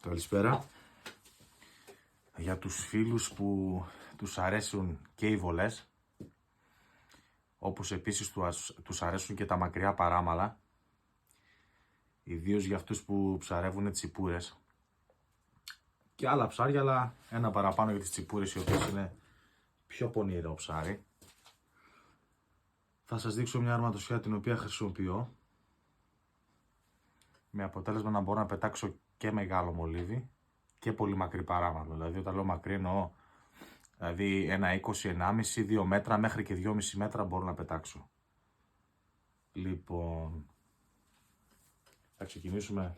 Καλησπέρα. Για τους φίλους που τους αρέσουν και οι βολές, όπως επίσης τους αρέσουν και τα μακριά παράμαλα, ιδίως για αυτούς που ψαρεύουν τσιπούρες και άλλα ψάρια, αλλά ένα παραπάνω για τις τσιπούρες, οι οποίες είναι πιο πονηρό ψάρι. Θα σας δείξω μια αρματοσιά την οποία χρησιμοποιώ, με αποτέλεσμα να μπορώ να πετάξω και μεγάλο μολύβι και πολύ μακρύ παράμαλο. Δηλαδή όταν λέω μακρύ εννοώ δηλαδή ένα 20, 1,5, 2 μέτρα μέχρι και 2,5 μέτρα μπορώ να πετάξω. Λοιπόν, θα ξεκινήσουμε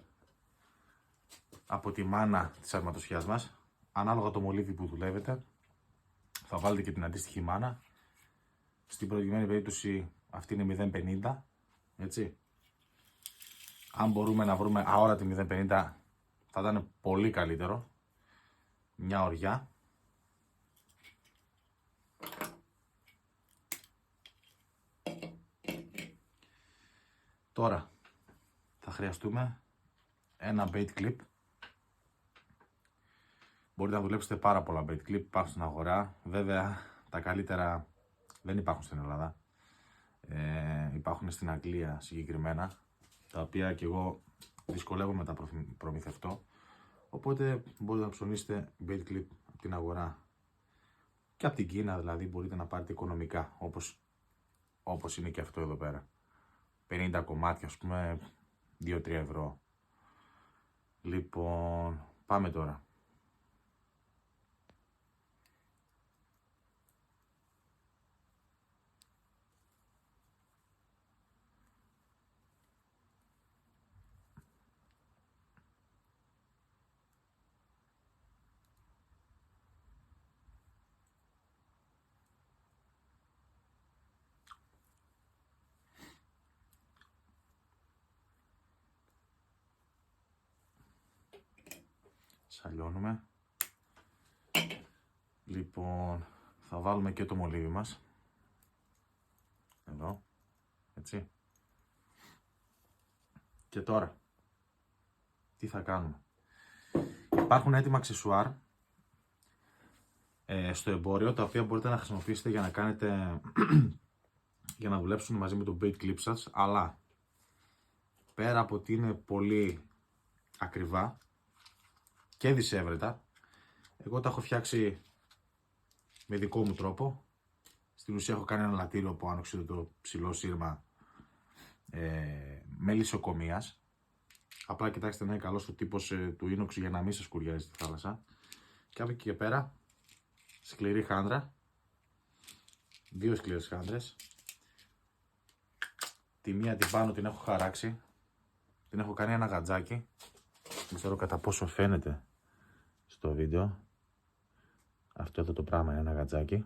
από τη μάνα της αρματοσιάς μας. Ανάλογα το μολύβι που δουλεύετε, θα βάλετε και την αντίστοιχη μάνα. Στην προκειμένη περίπτωση αυτή είναι 0,50, έτσι. Αν μπορούμε να βρούμε αόρατη 0,50 θα ήταν πολύ καλύτερο. Μια οριά. Τώρα θα χρειαστούμε ένα bait clip. Μπορείτε να δουλέψετε πάρα πολλά bait clip, υπάρχουν στην αγορά. Βέβαια τα καλύτερα δεν υπάρχουν στην Ελλάδα. Υπάρχουν στην Αγγλία συγκεκριμένα, τα οποία και εγώ δυσκολεύομαι να τα προμηθευτώ. Οπότε μπορείτε να ψωνίσετε bait clip από την αγορά και από την Κίνα, δηλαδή μπορείτε να πάρετε οικονομικά, όπως είναι και αυτό εδώ πέρα. 50 κομμάτια, ας πούμε, 2-3 ευρώ. Λοιπόν, πάμε τώρα. Σαλιώνουμε. Λοιπόν, θα βάλουμε και το μολύβι μας. Εδώ, έτσι. Και τώρα, τι θα κάνουμε. Υπάρχουν έτοιμα αξεσουάρ στο εμπόριο, τα οποία μπορείτε να χρησιμοποιήσετε για να κάνετε για να δουλέψουν μαζί με το bait clip σας, αλλά πέρα από ότι είναι πολύ ακριβά και δυσέβρετα, εγώ τα έχω φτιάξει με δικό μου τρόπο. Στην ουσία έχω κάνει ένα λατήριο από άνοξε ψηλό σύρμα με λησοκομείας. Απλά κοιτάξτε να είναι καλός ο τύπος του ίνοξ για να μην σας σκουριάζει στη θάλασσα. Και από εκεί και πέρα σκληρή χάντρα, 2 σκληρές χάντρες. Τη μία την πάνω την έχω χαράξει, την έχω κάνει ένα γατζάκι. Δεν ξέρω κατά πόσο φαίνεται στο βίντεο. Αυτό εδώ το πράγμα είναι ένα γατζάκι.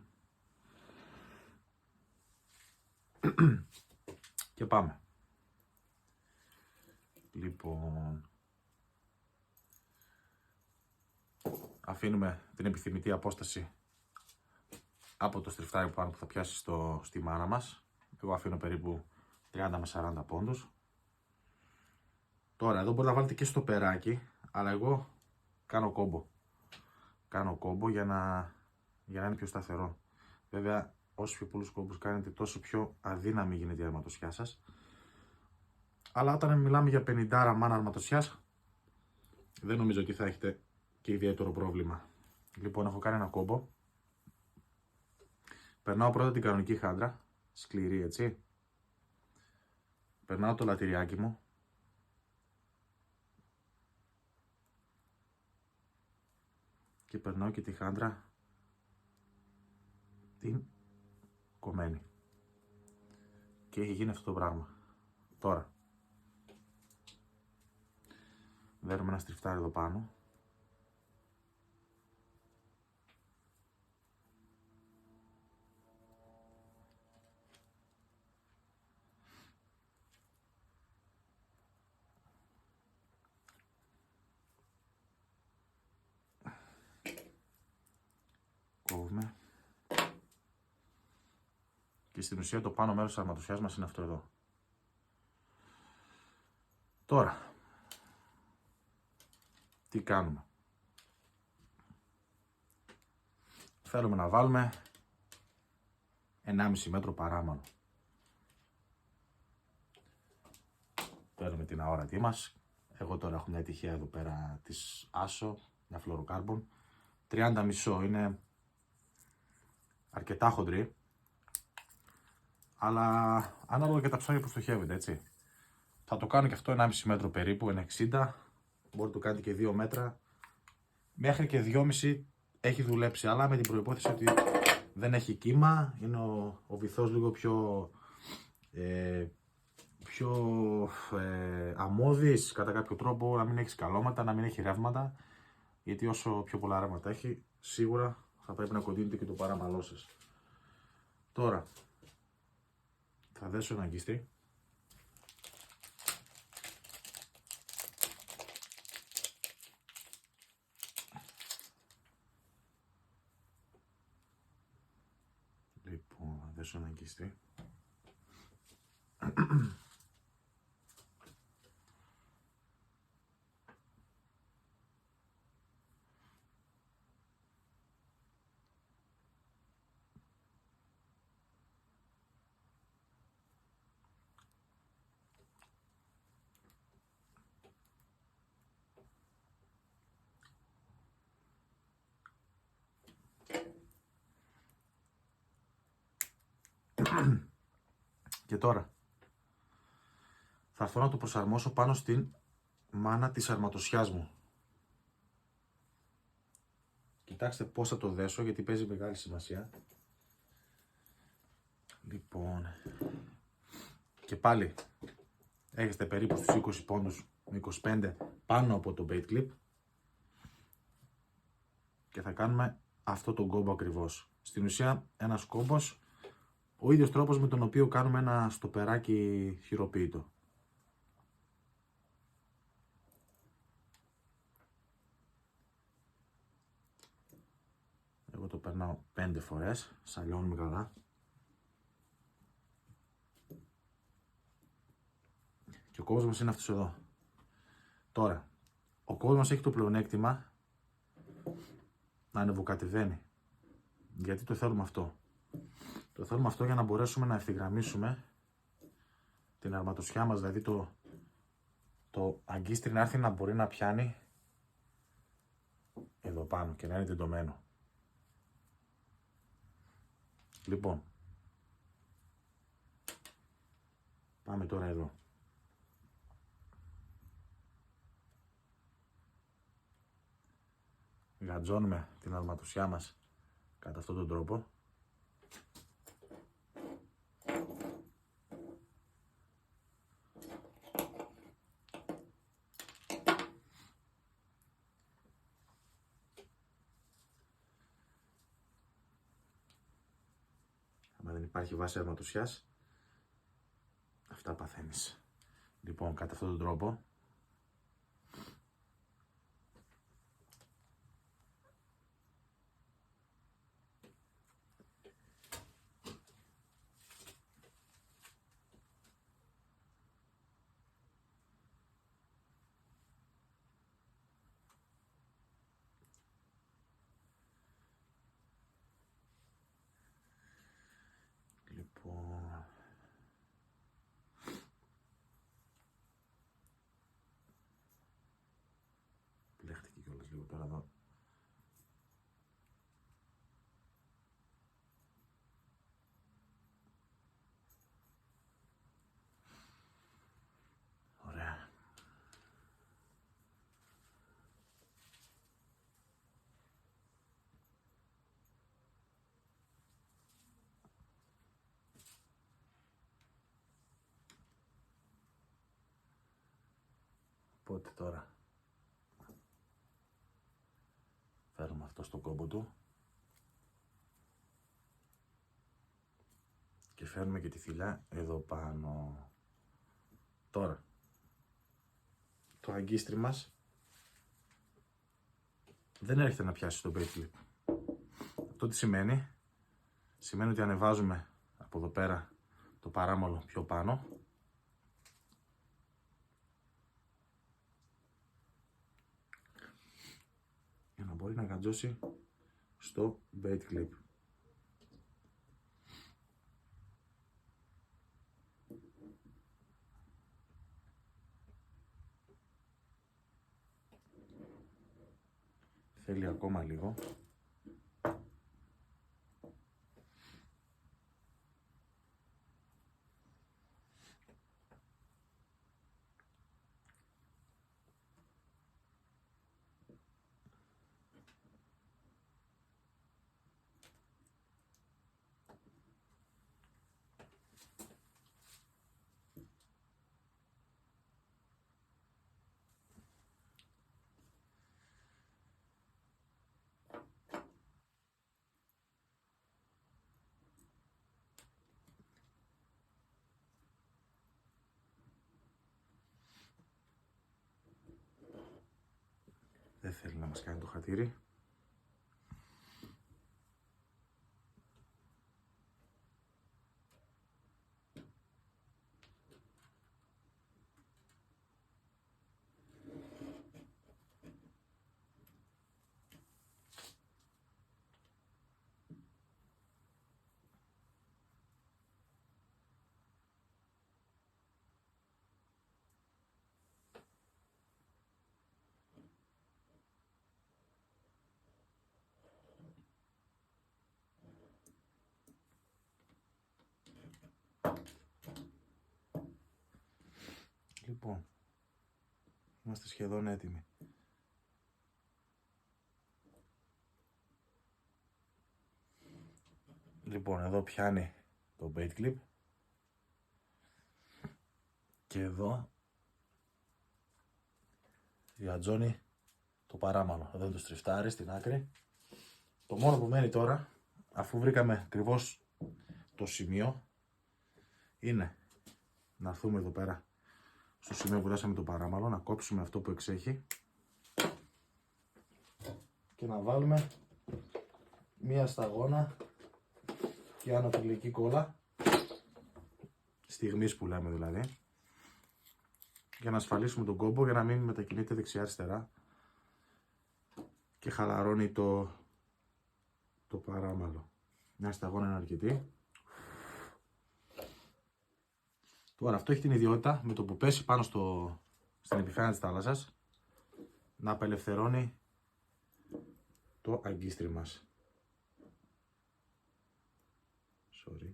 Και πάμε. Λοιπόν, αφήνουμε την επιθυμητή απόσταση από το στριφτάρι πάνω που θα πιάσει στη μάνα μας. Εγώ αφήνω περίπου 30 με 40 πόντους. Τώρα εδώ μπορείτε να βάλετε και στο περάκι, αλλά εγώ κάνω κόμπο. Κάνω κόμπο για να είναι πιο σταθερό. Βέβαια, όσο πιο πολλούς κόμπους κάνετε, τόσο πιο αδύναμη γίνεται η αρματοσιά σας. Αλλά όταν μιλάμε για 50 μάνα αρματοσιάς, δεν νομίζω ότι θα έχετε και ιδιαίτερο πρόβλημα. Λοιπόν, έχω κάνει ένα κόμπο. Περνάω πρώτα την κανονική χάντρα, σκληρή, έτσι. Περνάω το λατηριάκι μου. Και περνάω και τη χάντρα την κομμένη. Και έχει γίνει αυτό το πράγμα. Τώρα δέρνουμε ένα στριφτάρι εδώ πάνω. Κόβουμε. Και στην ουσία το πάνω μέρος της αρματοσιάς μας είναι αυτό εδώ. Τώρα τι κάνουμε. Θέλουμε να βάλουμε 1,5 μέτρο παράμαλο. Παίρνουμε την αόρατή μας. Εγώ τώρα έχω μια τυχαία εδώ πέρα της Άσο, μια φλωροκάρμπον. 30,5 είναι αρκετά χοντρή. Αλλά ανάλογα και τα ψάρια που στοχεύετε, έτσι. Θα το κάνω και αυτό 1,5 μέτρο περίπου, 1,60. Μπορεί να το κάνετε και 2 μέτρα. Μέχρι και 2,5 έχει δουλέψει, αλλά με την προϋπόθεση ότι δεν έχει κύμα. Είναι ο βυθός λίγο πιο αμμώδης κατά κάποιο τρόπο, να μην έχει σκαλώματα, να μην έχει ρεύματα. Γιατί όσο πιο πολλά ρεύματα έχει, σίγουρα θα πρέπει να κοντίνετε και το παράμαλό σας. Τώρα θα δέσω ένα αγκίστρι. Λοιπόν, θα δέσω ένα αγκίστρι. Και τώρα θα έρθω να το προσαρμόσω πάνω στην μάνα της αρματοσιάς μου. Κοιτάξτε πώς θα το δέσω, γιατί παίζει μεγάλη σημασία. Λοιπόν, και πάλι έχετε περίπου στους 20 πόντους με 25 πάνω από το bait clip και θα κάνουμε αυτό το κόμπο ακριβώς. Στην ουσία ένας κόμπος, ο ίδιος τρόπος με τον οποίο κάνουμε ένα στοπεράκι χειροποίητο. Εγώ το περνάω 5 φορές, σαλιώνουμε καλά. Και ο κόμπος μας είναι αυτός εδώ. Τώρα, ο κόμπος μας έχει το πλεονέκτημα να ανεβοκατεβαίνει. Γιατί το θέλουμε αυτό? Το θέλουμε αυτό για να μπορέσουμε να ευθυγραμμίσουμε την αρματοσιά μας, δηλαδή το αγκίστρι να έρθει να μπορεί να πιάνει εδώ πάνω και να είναι τεντωμένο. Λοιπόν, πάμε τώρα εδώ. Γατζώνουμε την αρματοσιά μας κατά αυτόν τον τρόπο. Αν δεν υπάρχει βάση αρματοσιάς, αυτά παθαίνεις. Λοιπόν, κατά αυτόν τον τρόπο πλέχτηκε κιόλας λίγο τώρα εδώ. Ωραία. Οπότε τώρα φέρουμε αυτό στο κόμπο του και φέρνουμε και τη θηλιά εδώ πάνω. Τώρα το αγκίστρι μας δεν έρχεται να πιάσει το bait clip. Αυτό τι σημαίνει? Σημαίνει ότι ανεβάζουμε από εδώ πέρα το παράμολο πιο πάνω μπορεί να γαντζώσει στο bait clip. Θέλει ακόμα λίγο. Δεν θέλει να μας κάνει το χατήρι. Λοιπόν, είμαστε σχεδόν έτοιμοι. Λοιπόν, εδώ πιάνει το bait clip και εδώ γαντζώνει το παράμαλο. Εδώ είναι το στριφτάρι στην άκρη. Το μόνο που μένει τώρα, αφού βρήκαμε ακριβώς το σημείο, είναι να έρθουμε εδώ πέρα στο σημείο που δώσαμε το παράμαλο, να κόψουμε αυτό που εξέχει και να βάλουμε μία σταγόνα και αναπηλική κόλλα, στιγμής που λέμε δηλαδή, για να ασφαλίσουμε τον κόμπο, για να μην μετακινείται δεξιά-αριστερά και χαλαρώνει το παράμαλο. Μια σταγόνα είναι αρκετή. Τώρα αυτό έχει την ιδιότητα με το που πέσει πάνω στην επιφάνεια της θάλασσας να απελευθερώνει το αγκίστρι μας. Sorry.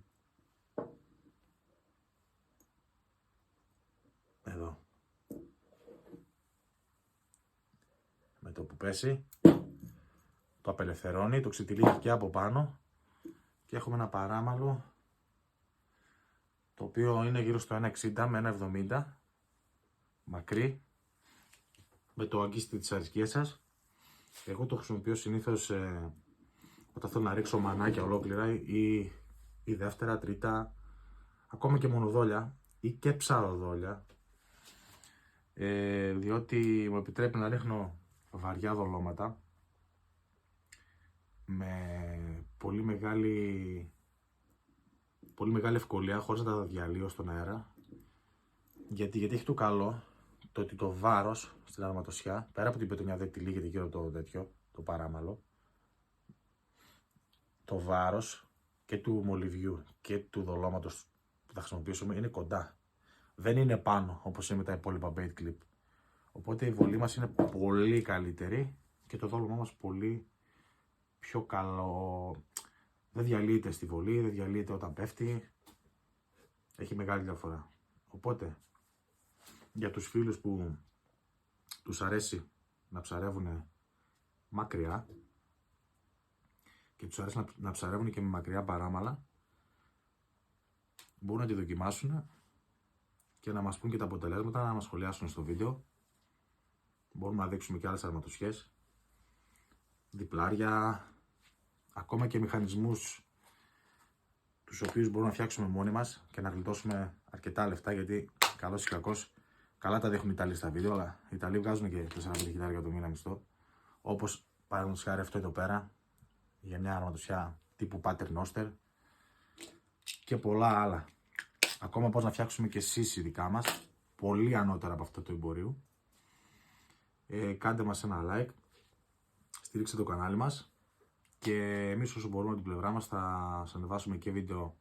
Εδώ. Με το που πέσει το απελευθερώνει, το ξετυλίγει και από πάνω και έχουμε ένα παράμαλο το οποίο είναι γύρω στο 1,60 με 1,70 μακρύ, με το αγκίστρι της αρισκίας σας. Εγώ το χρησιμοποιώ συνήθως όταν θέλω να ρίξω μανάκια ολόκληρα ή δεύτερα, τρίτα, ακόμα και μονοδόλια ή και ψαροδόλια, διότι μου επιτρέπει να ρίχνω βαριά δολώματα με πολύ μεγάλη ευκολία, χωρίς να τα διαλύω στον αέρα. Γιατί έχει το καλό το ότι το βάρος στην αρματοσιά, πέρα από την πετονιά δεν τυλίγεται γύρω το παράμαλο, το βάρος και του μολυβιού και του δολώματος που θα χρησιμοποιήσουμε είναι κοντά. Δεν είναι πάνω όπως είναι με τα υπόλοιπα bait clip. Οπότε η βολή μας είναι πολύ καλύτερη και το δόλωμά μας πολύ πιο καλό. Δεν διαλύεται στη βολή, δεν διαλύεται όταν πέφτει. Έχει μεγάλη διαφορά. Οπότε για τους φίλους που τους αρέσει να ψαρεύουν μακριά και τους αρέσει να ψαρεύουν και με μακριά παράμαλα, μπορούν να τη δοκιμάσουν και να μας πούν και τα αποτελέσματα, να μας σχολιάσουν στο βίντεο. Μπορούμε να δείξουμε και άλλες αρματοσιές, διπλάρια, ακόμα και μηχανισμούς τους οποίους μπορούμε να φτιάξουμε μόνοι μας και να γλιτώσουμε αρκετά λεφτά, γιατί καλώς ή κακώς καλά τα δείχνουν οι Ιταλοί στα βίντεο, αλλά οι Ιταλοί βγάζουν και 4-5 το μήνα μισθό. Όπως παραδείγματος χάρη αυτό εδώ πέρα, για μια αρματοσιά τύπου Pater Noster και πολλά άλλα. Ακόμα πώς να φτιάξουμε και εσείς δικά μας, πολύ ανώτερα από αυτό το εμπορίου. Κάντε μας ένα like, στήριξτε το κανάλι μας και εμείς όσο μπορούμε από την πλευρά μας θα σας ανεβάσουμε και βίντεο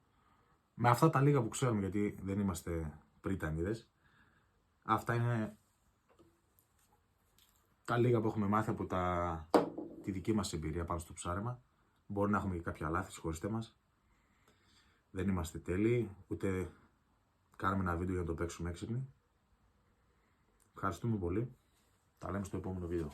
με αυτά τα λίγα που ξέρουμε, γιατί δεν είμαστε πρίτανιδες. Αυτά είναι τα λίγα που έχουμε μάθει από τη δική μας εμπειρία πάνω στο ψάρεμα. Μπορεί να έχουμε και κάποια λάθη, συγχωρήστε μας. Δεν είμαστε τέλειοι, ούτε κάνουμε ένα βίντεο για να το παίξουμε έξυπνοι. Ευχαριστούμε πολύ. Τα λέμε στο επόμενο βίντεο.